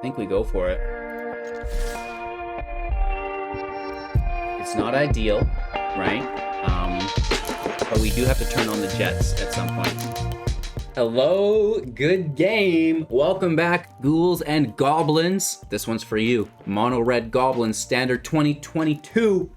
think we go for it. It's not ideal, right? But we do have to turn on the jets at some point. Hello, good game. Welcome back, ghouls and goblins. This one's for you. Mono Red Goblin Standard 2022.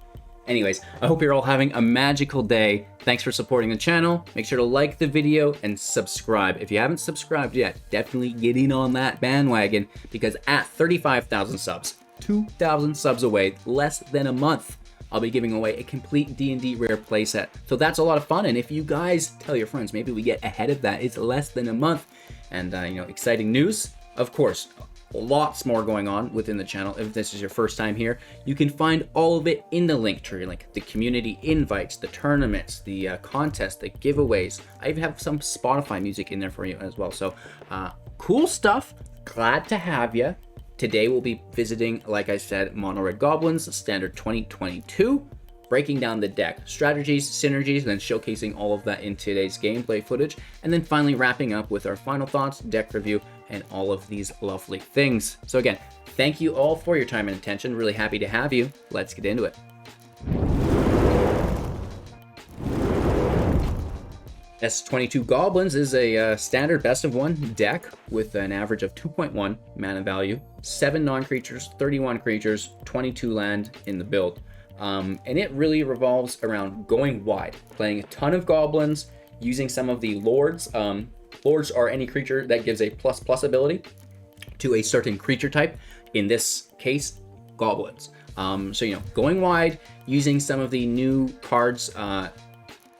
Anyways, I hope you're all having a magical day. Thanks for supporting the channel. Make sure to like the video and subscribe. If you haven't subscribed yet, definitely get in on that bandwagon, because at 35,000 subs, 2,000 subs away, less than a month, I'll be giving away a complete D&D rare playset. So that's a lot of fun, and if you guys tell your friends, maybe we get ahead of that. It's less than a month, and exciting news. Of course, lots more going on within the channel. If this is your first time here, you can find all of it in the link tree, like the community invites, the tournaments, the contests, the giveaways. I even have some Spotify music in there for you as well. So cool stuff. Glad to have you. Today we'll be visiting, like I said, Mono Red Goblins Standard 2022, breaking down the deck, strategies, synergies, and then showcasing all of that in today's gameplay footage, and then finally wrapping up with our final thoughts, deck review, and all of these lovely things. So again, thank you all for your time and attention. Really happy to have you. Let's get into it. S22 Goblins is a standard best of one deck with an average of 2.1 mana value, 7 non-creatures, 31 creatures, 22 land in the build. And it really revolves around going wide, playing a ton of goblins, using some of the lords. Lords are any creature that gives a ++ ability to a certain creature type, in this case, goblins. So, going wide, using some of the new cards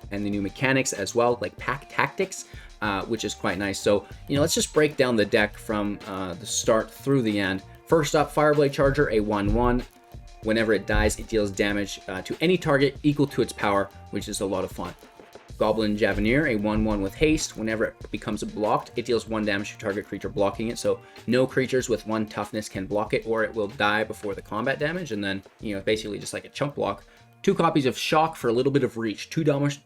and the new mechanics as well, like pack tactics, which is quite nice. So, let's just break down the deck from the start through the end. First up, Fireblade Charger, a 1/1. Whenever it dies, it deals damage to any target equal to its power, which is a lot of fun. Goblin Javelineer, a 1/1 with haste. Whenever it becomes blocked, it deals 1 damage to target creature blocking it. So no creatures with 1 toughness can block it, or it will die before the combat damage. And then, basically just like a chump block. 2 copies of Shock for a little bit of reach. 2 damage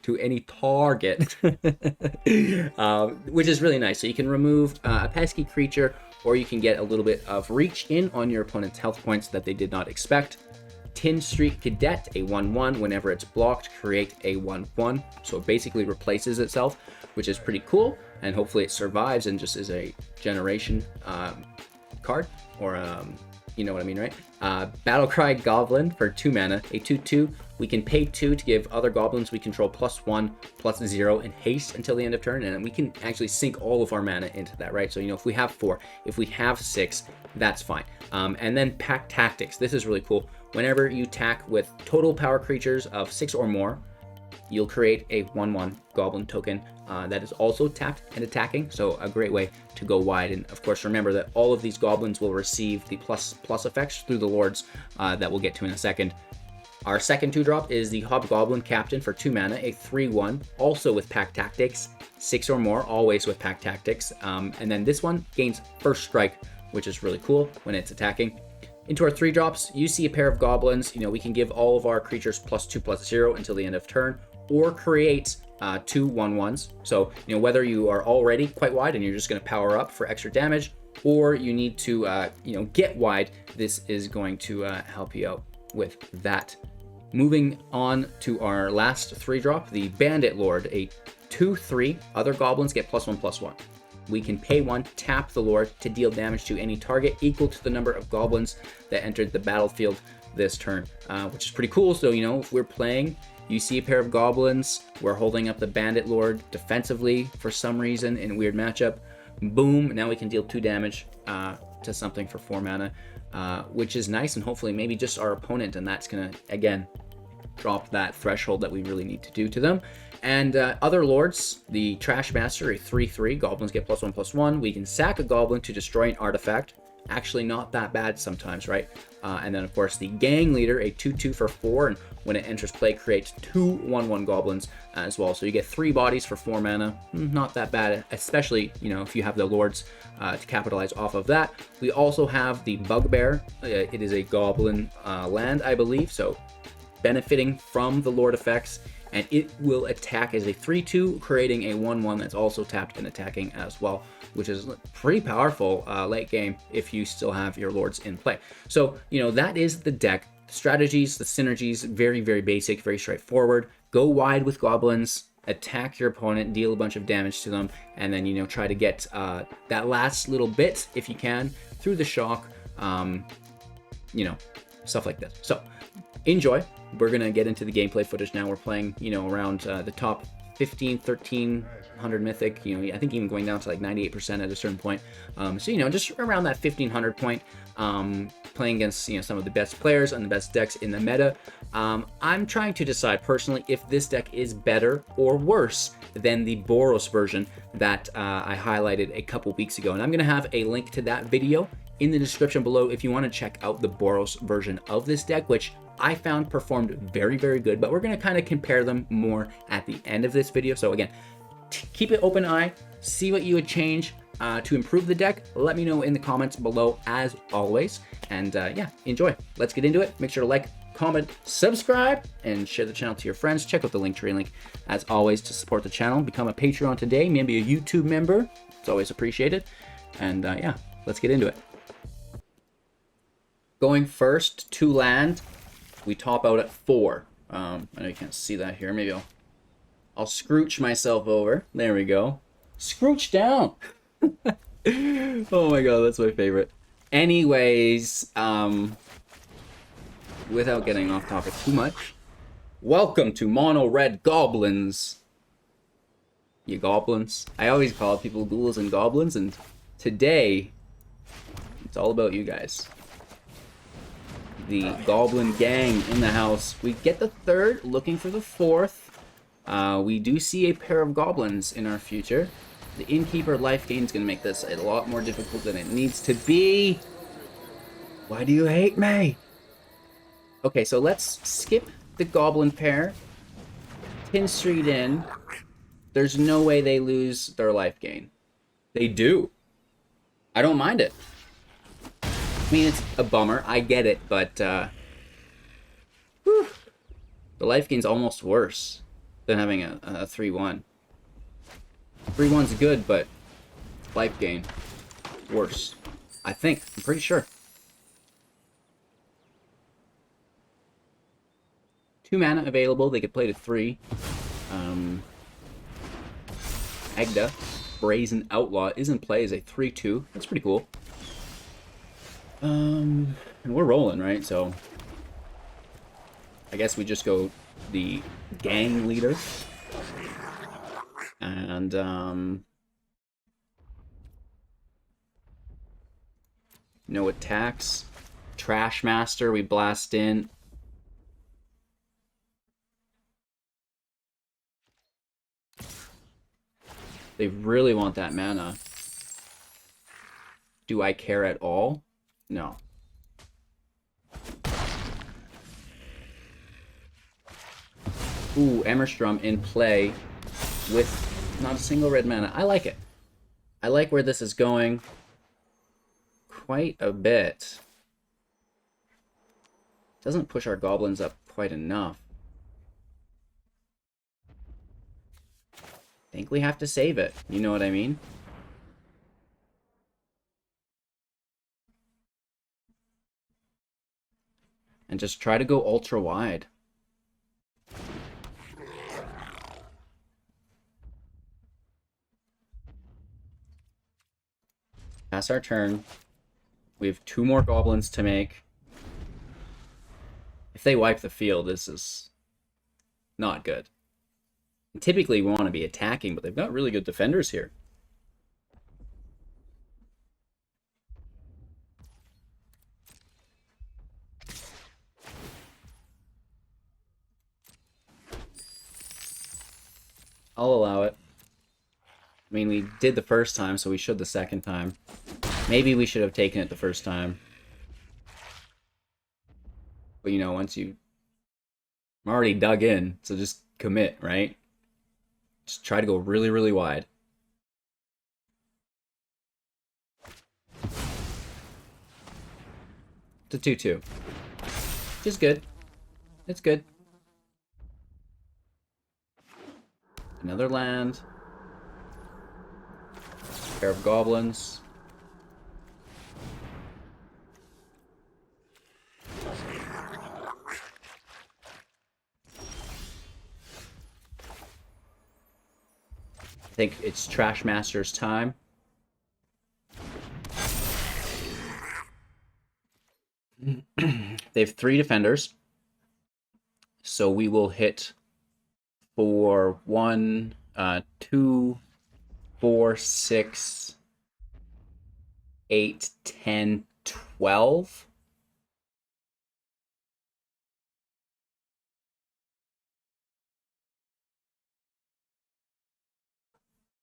to any target, which is really nice. So you can remove a pesky creature, or you can get a little bit of reach in on your opponent's health points that they did not expect. Tin Street Cadet, a 1/1. Whenever it's blocked, create a 1/1. So it basically replaces itself, which is pretty cool. And hopefully it survives and just is a generation card, or you know what I mean, right? Battle Cry Goblin for 2 mana, a 2/2. We can pay 2 to give other goblins we control +1/+0 in haste until the end of turn, and we can actually sink all of our mana into that, right? So, if we have 4, if we have 6, that's fine. And then pack tactics. This is really cool. Whenever you attack with total power creatures of 6 or more, you'll create a 1/1 goblin token that is also tapped and attacking. So a great way to go wide. And of course, remember that all of these goblins will receive the ++ effects through the lords that we'll get to in a second. Our second 2-drop is the Hobgoblin Captain for 2 mana, a 3/1, also with pack tactics, 6 or more, always with pack tactics. And then this one gains first strike, which is really cool when it's attacking. Into our 3-drops, you see a Pair of Goblins. We can give all of our creatures +2/+0 until the end of turn, or create 2 1/1s. So, whether you are already quite wide and you're just going to power up for extra damage, or you need to, get wide, this is going to help you out with that. Moving on to our last 3-drop, the Bandit Lord, a 2/3. Other goblins get +1/+1. We can pay 1, tap the Lord to deal damage to any target equal to the number of goblins that entered the battlefield this turn, which is pretty cool. So, if we're playing, you see a pair of goblins, we're holding up the Bandit Lord defensively for some reason in a weird matchup, boom, now we can deal 2 damage to something for 4 mana, which is nice, and hopefully maybe just our opponent, and that's gonna, again, drop that threshold that we really need to do to them. And other lords, the Trashmaster, a 3/3, goblins get +1/+1. We can sack a goblin to destroy an artifact. Actually not that bad sometimes, right? And then of course the Gang Leader, a 2/2 for 4, and when it enters play, creates 2 1/1 goblins as well. So you get 3 bodies for 4 mana. Not that bad, especially, if you have the lords to capitalize off of that. We also have the Bugbear. It is a goblin land, I believe, so benefiting from the lord effects. and it will attack as a 3/2, creating a 1/1 that's also tapped and attacking as well, which is pretty powerful late game if you still have your lords in play. So, you know, that is the deck. The strategies, the synergies, very, very basic, very straightforward. Go wide with goblins, attack your opponent, deal a bunch of damage to them, and then, you know, try to get that last little bit, if you can, through the shock, you know, stuff like this. So, enjoy. We're going to get into the gameplay footage now. We're playing, you know, around the top 1300 Mythic, you know, I think even going down to like 98% at a certain point. So, you know, just around that 1500 point, playing against, you know, some of the best players and the best decks in the meta. I'm trying to decide personally if this deck is better or worse than the Boros version that I highlighted a couple weeks ago. And I'm going to have a link to that video in the description below if you want to check out the Boros version of this deck, which I found performed very, very good, but we're going to kind of compare them more at the end of this video. So again, keep an open eye, see what you would change to improve the deck. Let me know in the comments below as always. And yeah, enjoy. Let's get into it. Make sure to like, comment, subscribe, and share the channel to your friends. Check out the Linktree link as always to support the channel. Become a Patreon today, maybe a YouTube member. It's always appreciated. And yeah, let's get into it. Going first to land, we top out at 4. I know you can't see that here. Maybe I'll scrooch myself over. There we go. Scrooch down. Oh my god, that's my favorite. Anyways, without getting off topic too much, welcome to Mono Red Goblins. You goblins. I always call people ghouls and goblins, and today it's all about you guys. The Goblin gang in the house. We get the 3rd, looking for the 4th. We do see a Pair of Goblins in our future. The Innkeeper life gain is going to make this a lot more difficult than it needs to be. Why do you hate me? Okay, so let's skip the Goblin pair. Tin Street in. There's no way they lose their life gain. They do. I don't mind it. I mean, it's a bummer. I get it, but whew, the life gain's almost worse than having a 3/1. 3/1's good, but life gain worse. I think. I'm pretty sure. 2 mana available. They could play to 3. Egda, Brazen Outlaw, is in play as a 3/2. That's pretty cool. And we're rolling, right? So I guess we just go the gang leader. And no attacks. Trashmaster, we blast in. They really want that mana. Do I care at all? No. Ooh, Emmerstrom in play with not a single red mana. I like it. I like where this is going quite a bit. Doesn't push our goblins up quite enough. Think we have to save it. You know what I mean? And just try to go ultra wide. Pass our turn. We have 2 more goblins to make. If they wipe the field, this is not good. And typically we want to be attacking, but they've got really good defenders here. I'll allow it. I mean, we did the first time, so we should the second time. Maybe we should have taken it the first time. But, you know, once I'm already dug in, so just commit, right? Just try to go really, really wide. It's a 2/2. Which is good. It's good. Another land. Pair of Goblins. I think it's Trashmaster's time. They have 3 defenders. So we will hit for 1, 2, 4, 6, 8, 10, 12.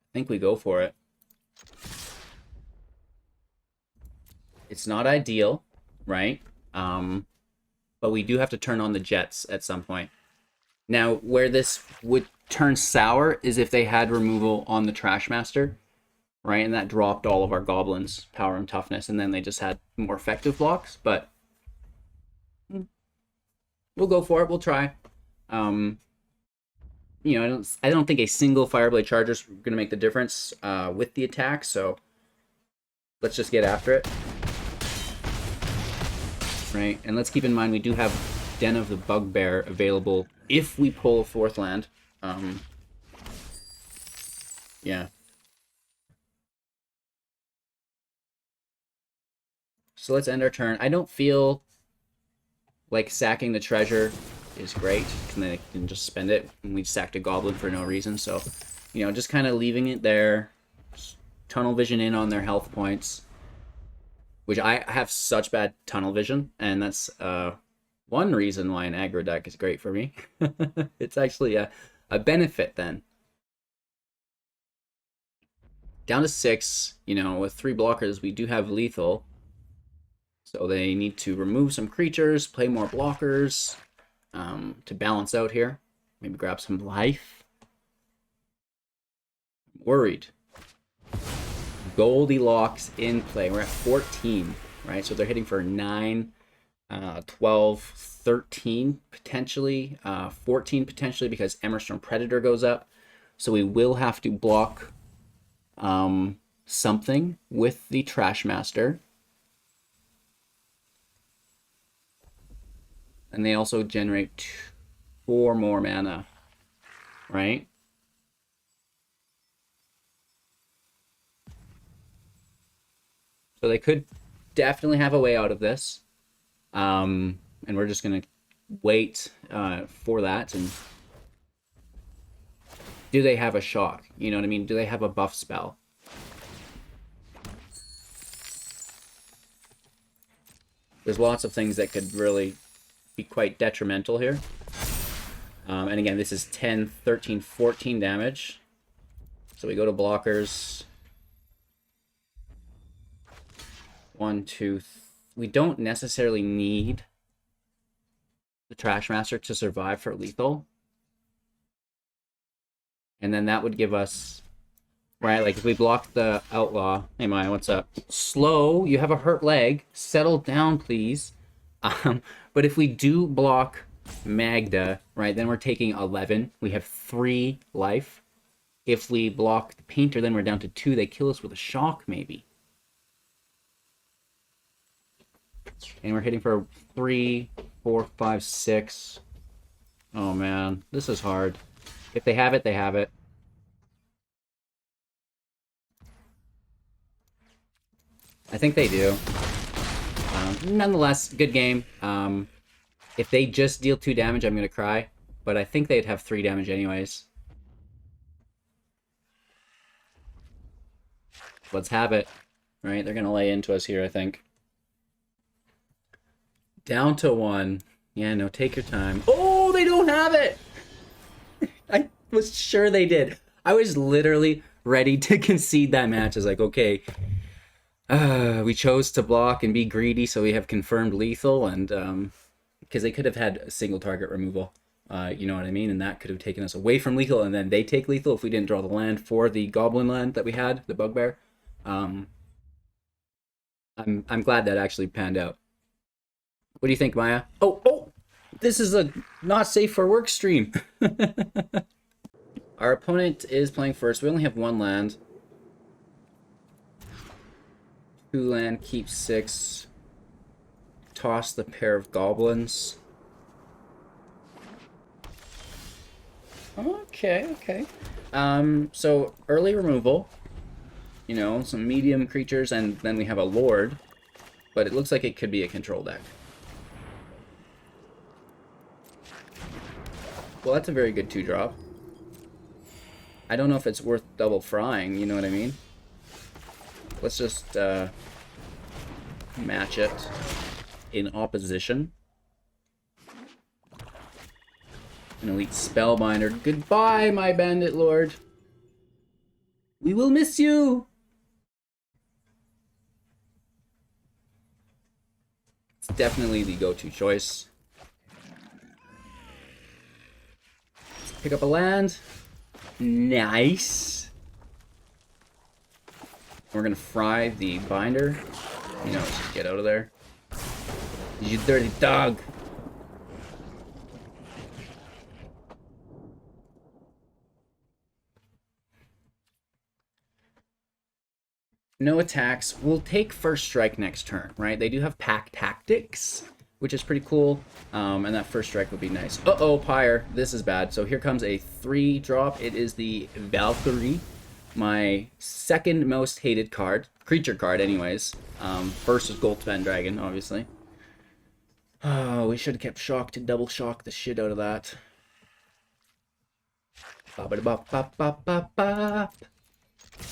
I think we go for it. It's not ideal, right? But we do have to turn on the jets at some point. Now, where this would turn sour is if they had removal on the Trashmaster, right? And that dropped all of our goblins' power and toughness, and then they just had more effective blocks. But we'll go for it. We'll try. You know, I don't think a single Fireblade Charger is going to make the difference with the attack. So let's just get after it. Right, and let's keep in mind we do have Den of the Bugbear available if we pull a 4th land. Yeah. So let's end our turn. I don't feel like sacking the treasure is great, because then I can just spend it, and we sacked a goblin for no reason. So, you know, just kind of leaving it there. Just tunnel vision in on their health points. Which I have such bad tunnel vision, and that's one reason why an aggro deck is great for me. It's actually a benefit then. Down to 6, you know, with 3 blockers, we do have lethal. So they need to remove some creatures, play more blockers to balance out here. Maybe grab some life. I'm worried. Goldilocks in play. We're at 14, right? So they're hitting for 9, 12, 13 potentially, 14 potentially because Emerstone Predator goes up. So we will have to block something with the Trashmaster. And they also generate 4 more mana, right? So they could definitely have a way out of this. And we're just going to wait for that. And do they have a shock? You know what I mean? Do they have a buff spell? There's lots of things that could really be quite detrimental here. And again, this is 10, 13, 14 damage. So we go to blockers. 1, 2, we don't necessarily need the Trashmaster to survive for lethal. And then that would give us, right, like if we block the Outlaw, hey Maya, what's up? Slow, you have a hurt leg, settle down please. But if we do block Magda, right, then we're taking 11. We have 3 life. If we block the Painter, then we're down to 2. They kill us with a shock maybe. And we're hitting for 3, 4, 5, 6. Oh man, this is hard. If they have it, they have it. I think they do. Nonetheless, good game. If they just deal 2 damage, I'm going to cry. But I think they'd have 3 damage anyways. Let's have it. Right, they're going to lay into us here, I think. Down to 1. Yeah, no, take your time. Oh, they don't have it! I was sure they did. I was literally ready to concede that match. I was like, okay, we chose to block and be greedy, so we have confirmed lethal, and because they could have had a single target removal, you know what I mean? And that could have taken us away from lethal, and then they take lethal if we didn't draw the land for the Goblin land that we had, the Bugbear. I'm glad that actually panned out. What do you think, Maya? Oh, this is a not safe for work stream. Our opponent is playing first. We only have 1 land. 2 land, keep 6. Toss the Pair of Goblins. Okay, okay. So early removal. You know, some medium creatures, and then we have a Lord. But it looks like it could be a control deck. Well, that's a very good 2-drop. I don't know if it's worth double frying, you know what I mean? Let's just match it in opposition. An Elite Spellbinder. Goodbye, my Bandit Lord. We will miss you. It's definitely the go-to choice. Let's pick up a land. Nice. We're gonna fry the binder. You know, just get out of there. You dirty dog. No attacks. We'll take first strike next turn, right? They do have pack tactics, which is pretty cool. And that first strike would be nice. Uh-oh, Pyre. This is bad. So here comes a 3-drop. It is the Valkyrie, my second most hated card. Creature card, anyways. First is Goldspan Dragon, obviously. Oh, we should have kept Shock to double shock the shit out of that. Ba-ba-da-bop-bop-bop-bop-bop.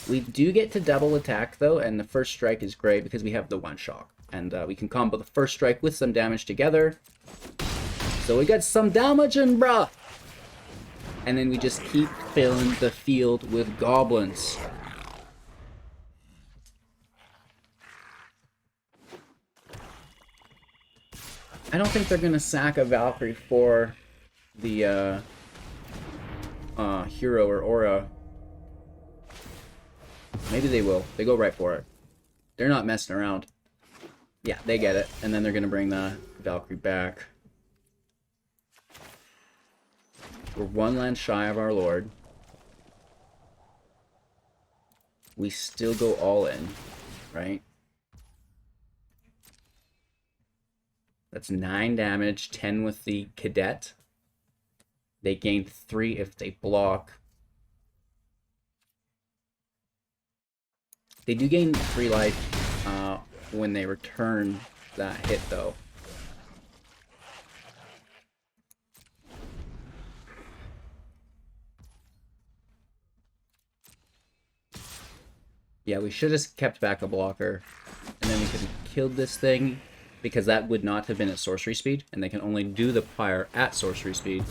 We do get to double attack, though, and the first strike is great because we have the 1 shock. And we can combo the first strike with some damage together. So we got some damage in, bruh! And then we just keep filling the field with goblins. I don't think they're going to sack a Valkyrie for the hero or aura. Maybe they will. They go right for it. They're not messing around. Yeah, they get it. And then they're going to bring the Valkyrie back. We're 1 land shy of our Lord. We still go all in, right? That's 9 damage, 10 with the Cadet. They gain 3 if they block. They do gain 3 life when they return that hit, though. Yeah, we should have kept back a blocker, and then we could have killed this thing, because that would not have been at sorcery speed, and they can only do the Pyre at sorcery speed.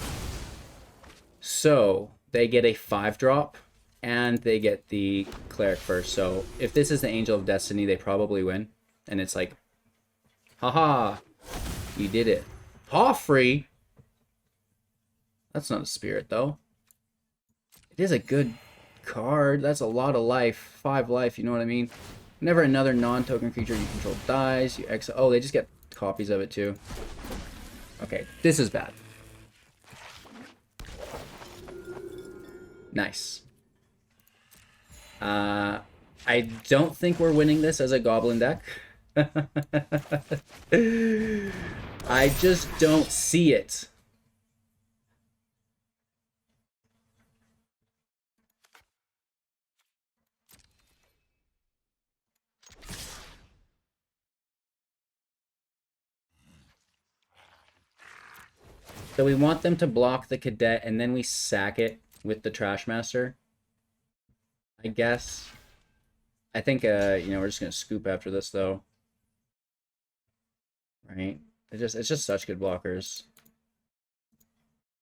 So, they get a 5-drop. And they get the Cleric first. So if this is the Angel of Destiny, they probably win. And it's like, haha, you did it. Paw free? That's not a spirit, though. It is a good card. That's a lot of life. 5 life, you know what I mean? Whenever another non-token creature you control dies, you exile. Oh, they just get copies of it, too. Okay, this is bad. Nice. I don't think we're winning this as a Goblin deck. I just don't see it. So we want them to block the Cadet, and then we sack it with the Trashmaster, I guess. I think, you know, we're just going to scoop after this, though. Right? It's just such good blockers.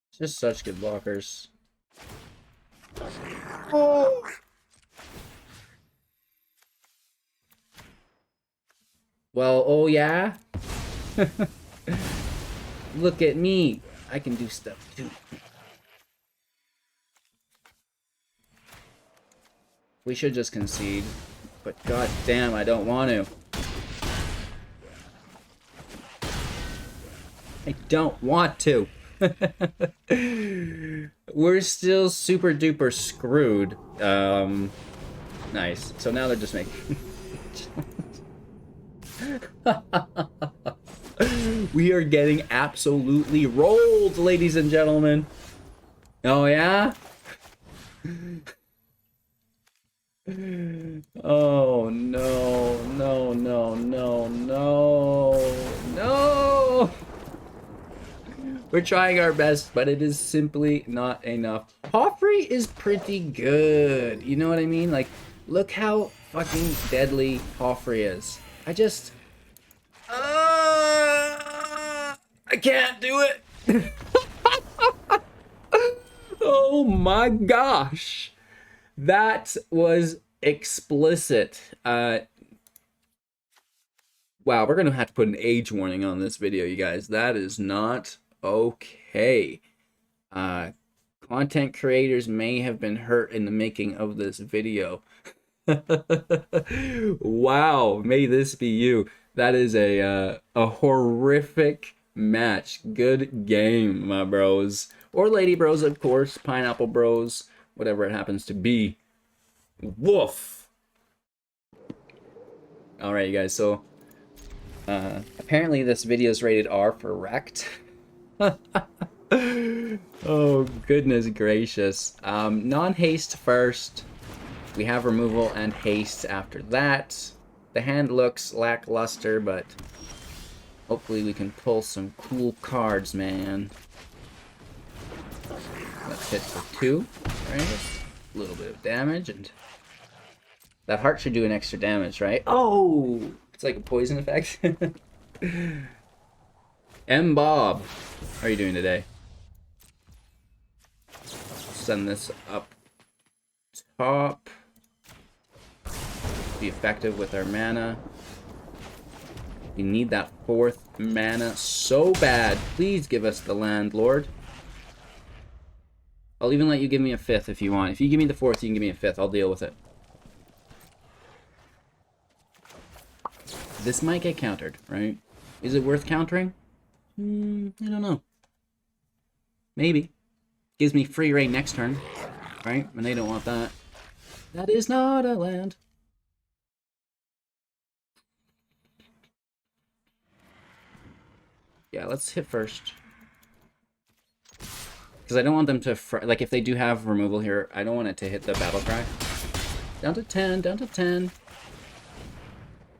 It's just such good blockers. Oh! Well, oh yeah? Look at me. I can do stuff, too. We should just concede. But god damn, I don't want to. I don't want to. We're still super duper screwed. Nice. So now they're just making... We are getting absolutely rolled, ladies and gentlemen. Oh, yeah? Oh, no, no, no, no, no, no! We're trying our best, but it is simply not enough. Joffrey is pretty good. You know what I mean? Like, look how fucking deadly Joffrey is. I just... I can't do it. Oh my gosh. That was explicit. Wow, we're going to have to put an age warning on this video, you guys. That is not okay. Content creators may have been hurt in the making of this video. Wow, may this be you. That is a horrific match. Good game, my bros. Or lady bros, of course. Pineapple bros. Whatever it happens to be. Woof! Alright, you guys, so... apparently this video is rated R for REKT. Oh, goodness gracious. Non-haste first. We have removal and haste after that. The hand looks lackluster, but hopefully we can pull some cool cards, man. Let's hit for 2, right? A little bit of damage, and that heart should do an extra damage, right? Oh! It's like a poison effect. M. Bob, how are you doing today? Send this up top. Be effective with our mana. We need that 4th mana so bad. Please give us the landlord. I'll even let you give me a 5th if you want. If you give me the 4th, you can give me a 5th. I'll deal with it. This might get countered, right? Is it worth countering? I don't know. Maybe. Gives me free reign next turn, right? And they don't want that. That is not a land. Yeah, let's hit first. Because I don't want them to... like, if they do have removal here, I don't want it to hit the Battle Cry. Down to 10, down to 10.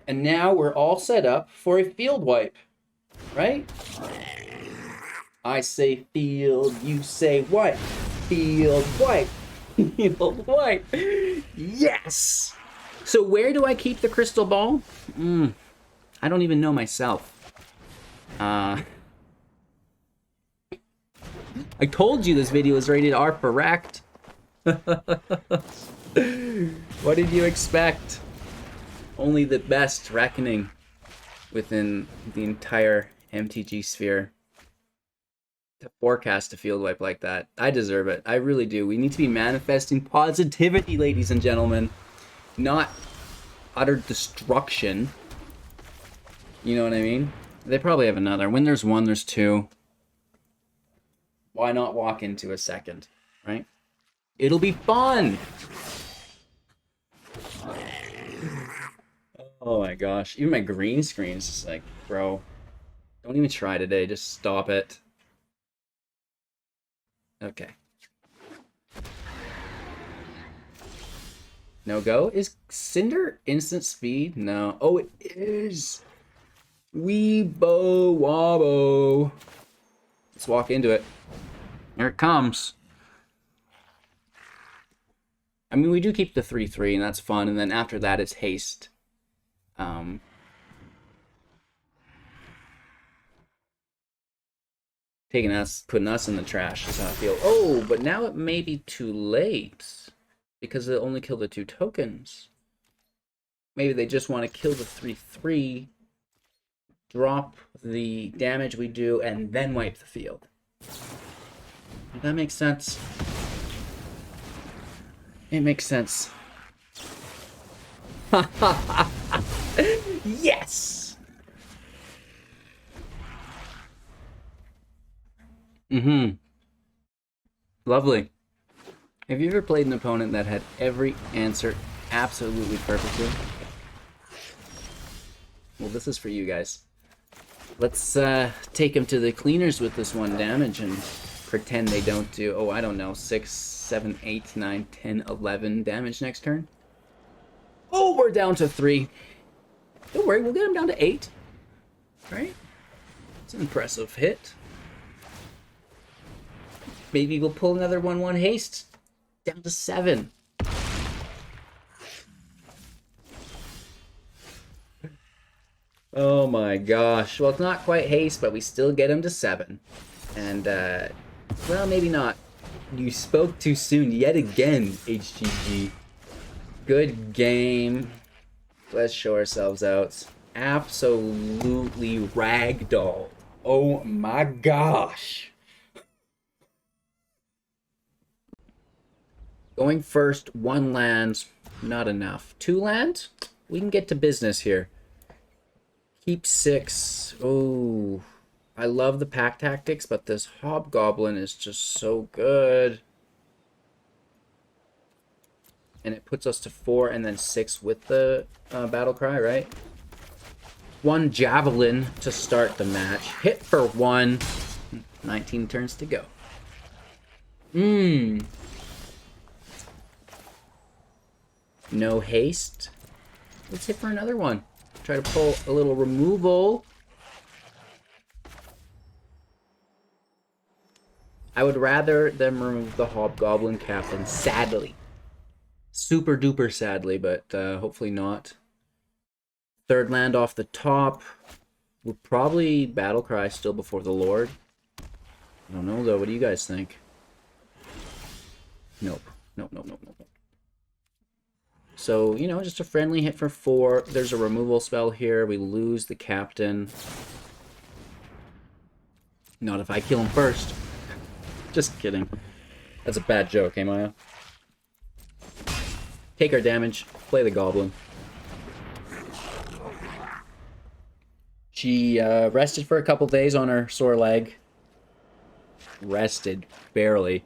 And now we're all set up for a field wipe. Right? I say field, you say wipe. Field wipe. Field wipe. Yes! So where do I keep the crystal ball? I don't even know myself. I told you this video is rated R for REKT. What did you expect? Only the best reckoning within the entire MTG sphere. To forecast a field wipe like that. I deserve it. I really do. We need to be manifesting positivity, ladies and gentlemen. Not utter destruction. You know what I mean? They probably have another. When there's 1, there's 2. Why not walk into a second, right? It'll be fun! Oh my gosh. Even my green screen is just like, bro, don't even try today. Just stop it. Okay. No go? Is Cinder instant speed? No. Oh, it is! Weebo wobbo. Let's walk into it. Here it comes. I mean, we do keep the 3/3, and that's fun. And then after that, it's haste. Taking us, putting us in the trash is how I feel. Oh, but now it may be too late because it only killed the 2 tokens. Maybe they just want to kill the 3/3, drop the damage we do, and then wipe the field. That makes sense. It makes sense. Yes! Mm-hmm. Lovely. Have you ever played an opponent that had every answer absolutely perfectly? Well, this is for you guys. Let's take them to the cleaners with this 1 damage and pretend they don't do, oh, I don't know, 6, 7, 8, 9, 10, 11 damage next turn. Oh, we're down to 3. Don't worry, we'll get him down to 8. Right? It's an impressive hit. Maybe we'll pull another 1/1 haste. Down to 7. Oh my gosh. Well, it's not quite haste, but we still get him to 7. And, well, maybe not. You spoke too soon yet again, HGG. Good game. Let's show ourselves out. Absolutely ragdoll. Oh my gosh. Going first, 1 land, not enough. 2 land, we can get to business here. Keep 6. Oh, I love the pack tactics, but this Hobgoblin is just so good. And it puts us to 4 and then 6 with the Battle Cry, right? 1 Javelin to start the match. Hit for 1. 19 turns to go. No haste. Let's hit for another one. Try to pull a little removal. I would rather them remove the Hobgoblin Captain, sadly. Super duper sadly, but hopefully not. 3rd land off the top. We'll probably Battle Cry still before the Lord. I don't know though, what do you guys think? Nope. Nope. So, you know, just a friendly hit for 4. There's a removal spell here. We lose the captain. Not if I kill him first. Just kidding. That's a bad joke, eh, Maya? Take our damage. Play the goblin. She rested for a couple days on her sore leg. Rested. Barely.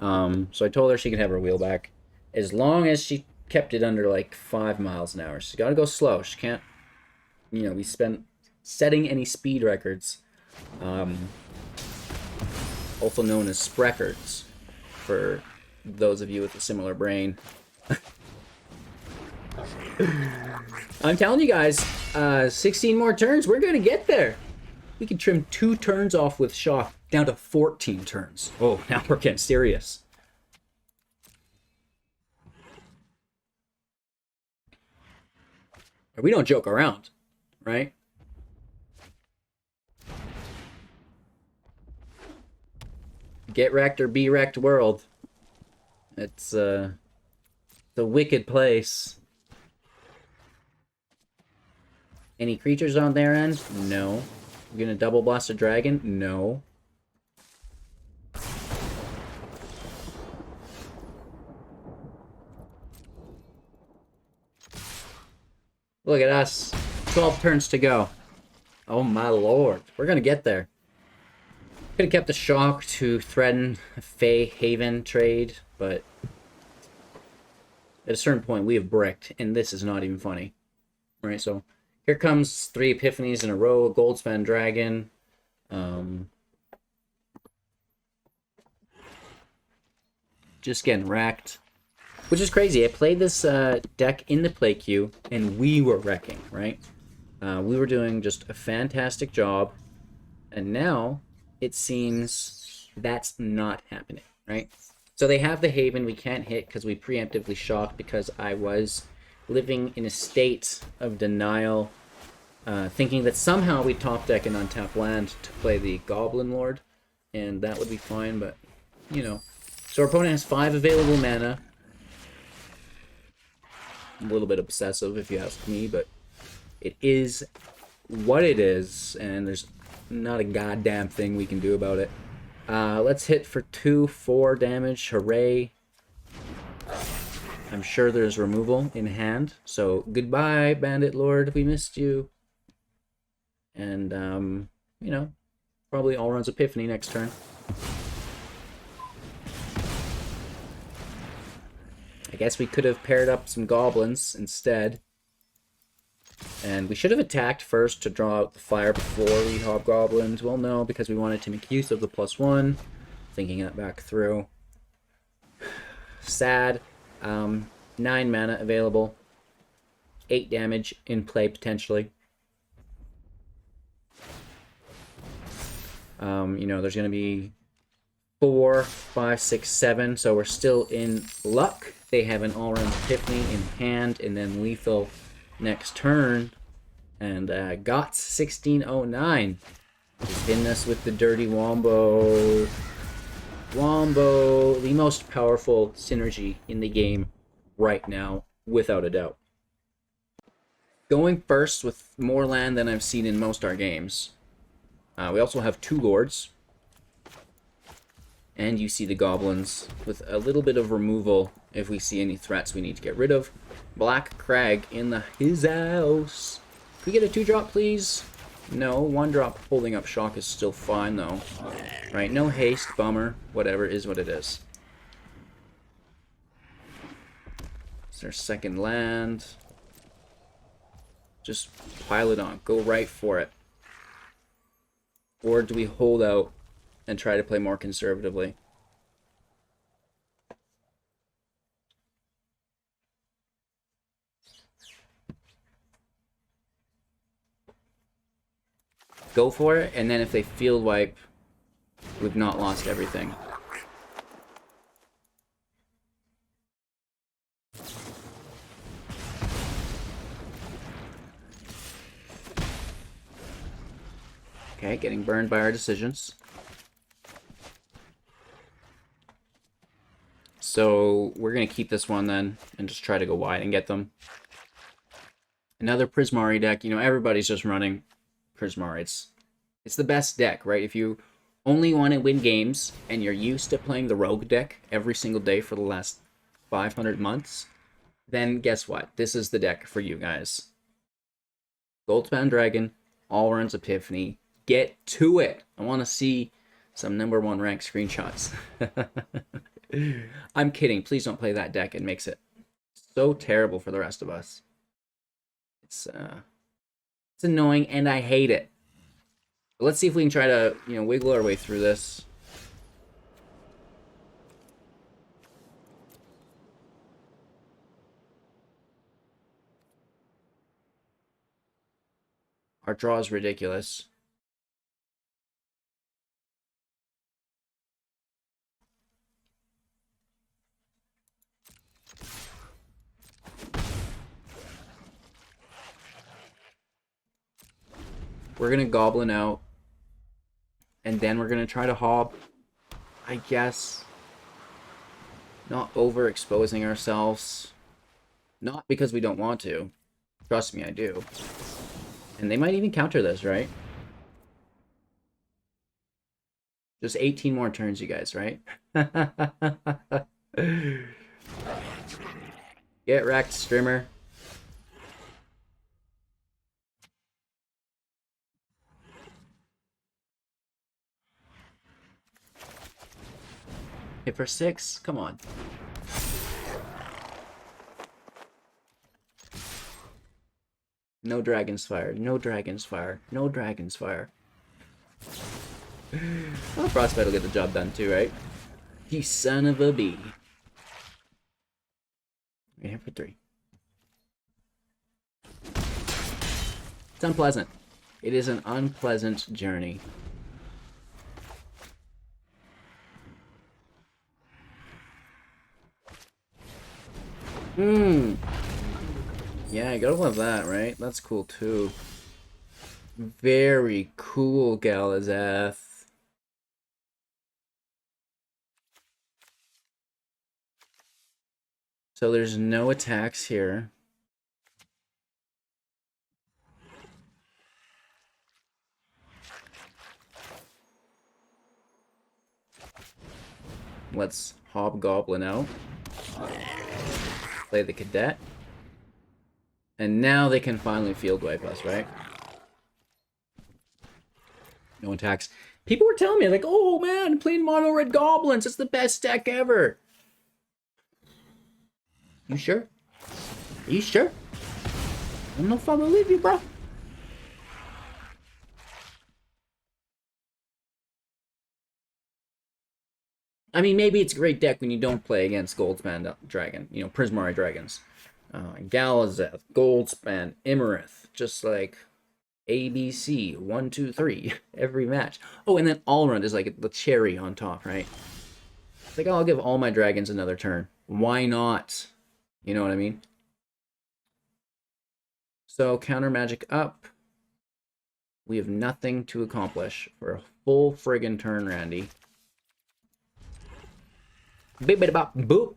So I told her she could have her wheel back. As long as she kept it under like 5 miles an hour. She's got to go slow. She can't, you know, we spent setting any speed records. Also known as Spreckers, for those of you with a similar brain. I'm telling you guys, 16 more turns, we're going to get there. We can trim 2 turns off with Shock down to 14 turns. Oh, now we're getting serious. We don't joke around, right? Get wrecked or be wrecked world. It's a wicked place. Any creatures on their end? No. We're gonna double blast a dragon? No. Look at us. 12 turns to go. Oh my lord. We're gonna get there. Could have kept the Shock to threaten a Fey Haven trade, but at a certain point we have bricked, and this is not even funny. Right, so here comes 3 Epiphanies in a row, a Goldspan Dragon. Just getting wrecked. Which is crazy. I played this deck in the play queue, and we were wrecking, right? We were doing just a fantastic job, and now it seems that's not happening, right? So they have the Haven. We can't hit because we preemptively shocked because I was living in a state of denial, thinking that somehow we top deck an untapped land to play the Goblin Lord, and that would be fine, but, you know. So our opponent has 5 available mana. A little bit obsessive if you ask me, but it is what it is, and there's not a goddamn thing we can do about it. Let's hit for 2/4 damage. Hooray. I'm sure there's removal in hand, so goodbye, Bandit Lord. We missed you. And, you know, Probably all runs Epiphany next turn. I guess we could have paired up some goblins instead. And we should have attacked first to draw out the fire before we hobgoblins. Well, no, because we wanted to make use of the +1. Thinking that back through. Sad. 9 mana available. 8 damage in play potentially. You know, there's going to be 4, 5, 6, 7. So we're still in luck. They have an all-round Epiphany in hand and then lethal next turn. And GOTS 1609 is hitting us with the dirty Wombo. Wombo, the most powerful synergy in the game right now, without a doubt. Going first with more land than I've seen in most our games. We also have 2 lords. And you see the goblins with a little bit of removal if we see any threats we need to get rid of. Black Crag in his house. Can we get a 2-drop, please? No, 1-drop holding up shock is still fine, though. Right, no haste, bummer. Whatever, is what it is. Is there second land? Just pile it on. Go right for it. Or do we hold out and try to play more conservatively? Go for it, and then if they field wipe, we've not lost everything. Okay, getting burned by our decisions. So we're going to keep this one then and just try to go wide and get them. Another Prismari deck. You know, everybody's just running Prismari. It's the best deck, right? If you only want to win games and you're used to playing the Rogue deck every single day for the last 500 months, then guess what? This is the deck for you guys. Goldspan Dragon, all runs Epiphany. Get to it. I want to see some #1 rank screenshots. I'm kidding. Please don't play that deck. It makes it so terrible for the rest of us. It's annoying and I hate it. But let's see if we can try to, you know, wiggle our way through this. Our draw is ridiculous. We're going to Goblin out. And then we're going to try to Hob. I guess. Not overexposing ourselves. Not because we don't want to. Trust me, I do. And they might even counter this, right? Just 18 more turns, you guys, right? Get wrecked, streamer. Hit for 6? Come on. No Dragon's Fire. No Dragon's Fire. No Dragon's Fire. Well, Frostbite will get the job done too, right? You son of a bee. We're here for 3. It's unpleasant. It is an unpleasant journey. Yeah, I gotta love that, right? That's cool too. Very cool, Galazeth. So there's no attacks here. Let's Hobgoblin out. Play the Cadet. And now they can finally field wipe us, right? No attacks. People were telling me, like, oh man, playing mono red goblins, it's the best deck ever. You sure? You sure? I don't know if I believe you, bro. I mean, maybe it's a great deck when you don't play against Goldspan Dragon, you know, Prismari Dragons. Galazeth, Goldspan, Imarith, just like ABC, 1, 2, 3, every match. Oh, and then Allround is like the cherry on top, right? It's like, oh, I'll give all my dragons another turn. Why not? You know what I mean? So, counter magic up. We have nothing to accomplish for a full friggin' turn, Randy. Boop.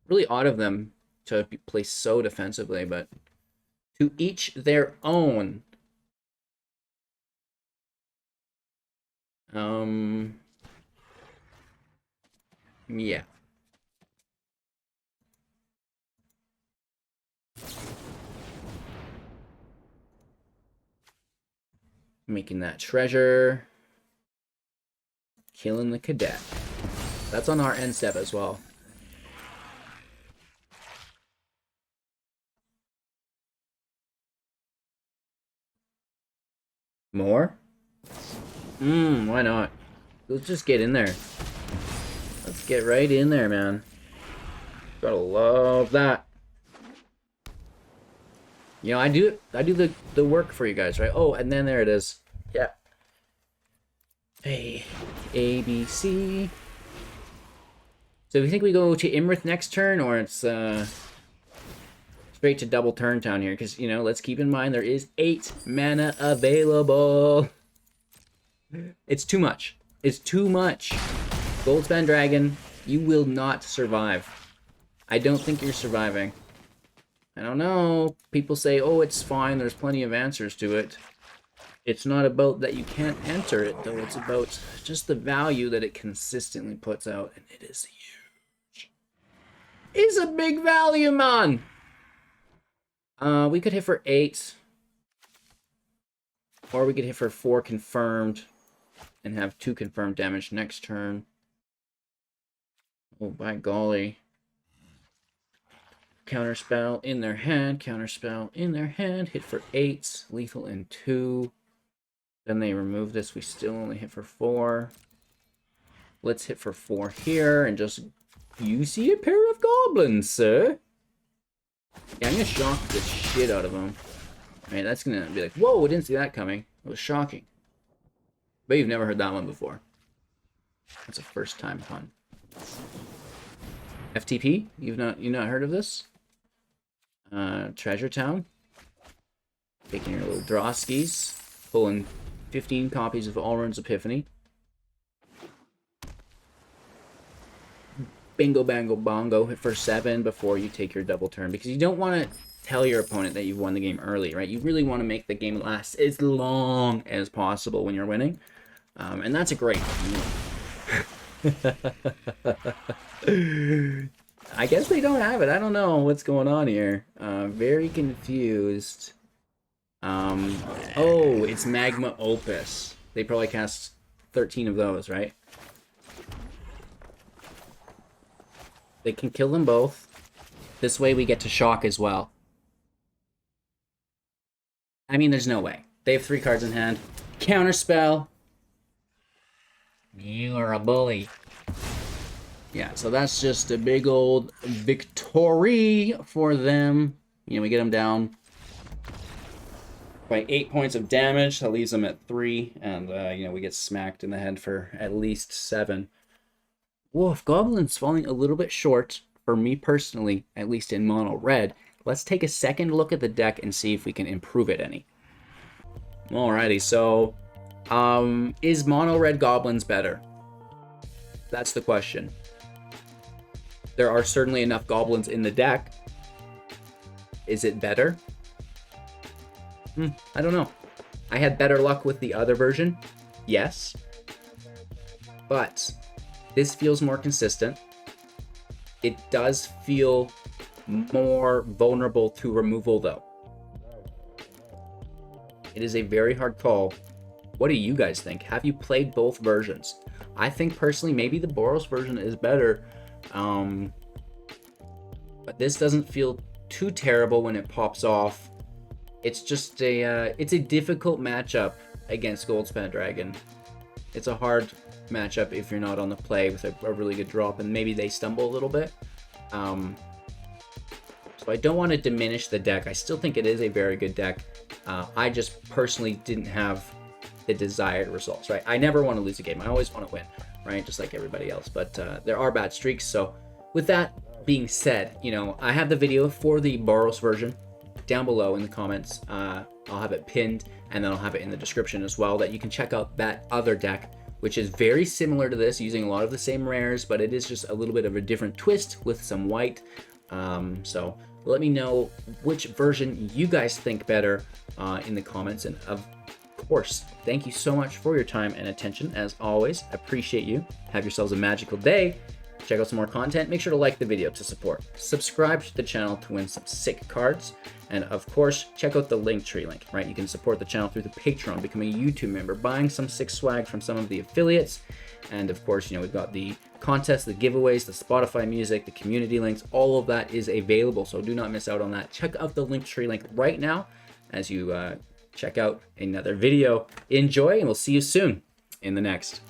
Really odd of them to play so defensively, but to each their own. Yeah. Making that treasure. Killing the cadet. That's on our end step as well. More? Why not? Let's just get in there. Let's get right in there, man. Gotta love that. You know, I do the work for you guys, right? Oh, and then there it is. Yeah. A, B, C. So you think we go to Imarith next turn, or it's straight to double turn town here? Because, you know, let's keep in mind there is 8 mana available. It's too much. It's too much. Goldspan Dragon, you will not survive. I don't think you're surviving. I don't know. People say, oh, it's fine. There's plenty of answers to it. It's not about that you can't answer it, though. It's about just the value that it consistently puts out. And it is huge. It's a big value, man. We could hit for 8. Or we could hit for 4 confirmed. And have 2 confirmed damage next turn. Oh, by golly. Counterspell in their hand. Counterspell in their hand. Hit for 8. Lethal in 2. Then they remove this. We still only hit for 4. Let's hit for 4 here. And just... You see a pair of goblins, sir? Yeah, I'm going to shock the shit out of them. Alright, that's going to be like, whoa, I didn't see that coming. It was shocking. But you've never heard that one before. That's a first time pun. FTP? You've not heard of this? Treasure Town. Taking your little drawskis. Pulling 15 copies of Allrun's Epiphany. Bingo bango bongo. Hit for 7 before you take your double turn. Because you don't want to tell your opponent that you've won the game early, right? You really want to make the game last as long as possible when you're winning. And that's a great I guess they don't have it. I don't know what's going on here. Very confused. Oh, it's Magma Opus. They probably cast 13 of those, right? They can kill them both. This way we get to shock as well. I mean, there's no way. They have 3 cards in hand. Counterspell. You are a bully. Yeah, so that's just a big old victory for them. You know, we get them down by 8 points of damage. That leaves them at 3. And, you know, we get smacked in the head for at least 7. Wolf Goblin's falling a little bit short for me personally, at least in mono red. Let's take a second look at the deck and see if we can improve it any. Alrighty, so... is mono red goblins better? That's the question. There are certainly enough goblins in the deck. Is it better? I don't know. I had better luck with the other version. Yes. But this feels more consistent. It does feel more vulnerable to removal, though. It is a very hard call What do you guys think? Have you played both versions? I think personally maybe the Boros version is better, but this doesn't feel too terrible when it pops off. It's just it's a difficult matchup against Goldspan Dragon. It's a hard matchup if you're not on the play with a really good drop, and maybe they stumble a little bit. So I don't want to diminish the deck. I still think it is a very good deck. I just personally didn't have the desired results, right? I never want to lose a game. I always want to win, right? Just like everybody else. But there are bad streaks. So with that being said, you know, I have the video for the Boros version down below in the comments. I'll have it pinned, and then I'll have it in the description as well, that you can check out that other deck, which is very similar to this, using a lot of the same rares, but it is just a little bit of a different twist with some white. So let me know which version you guys think better in the comments. And of course, thank you so much for your time and attention. As always, appreciate you. Have yourselves a magical day. Check out some more content. Make sure to like the video to support. Subscribe to the channel to win some sick cards. And of course, check out the Linktree link, right? You can support the channel through the Patreon, become a YouTube member, buying some sick swag from some of the affiliates. And of course, you know, we've got the contests, the giveaways, the Spotify music, the community links, all of that is available. So do not miss out on that. Check out the Linktree link right now as you check out another video. Enjoy, and we'll see you soon in the next.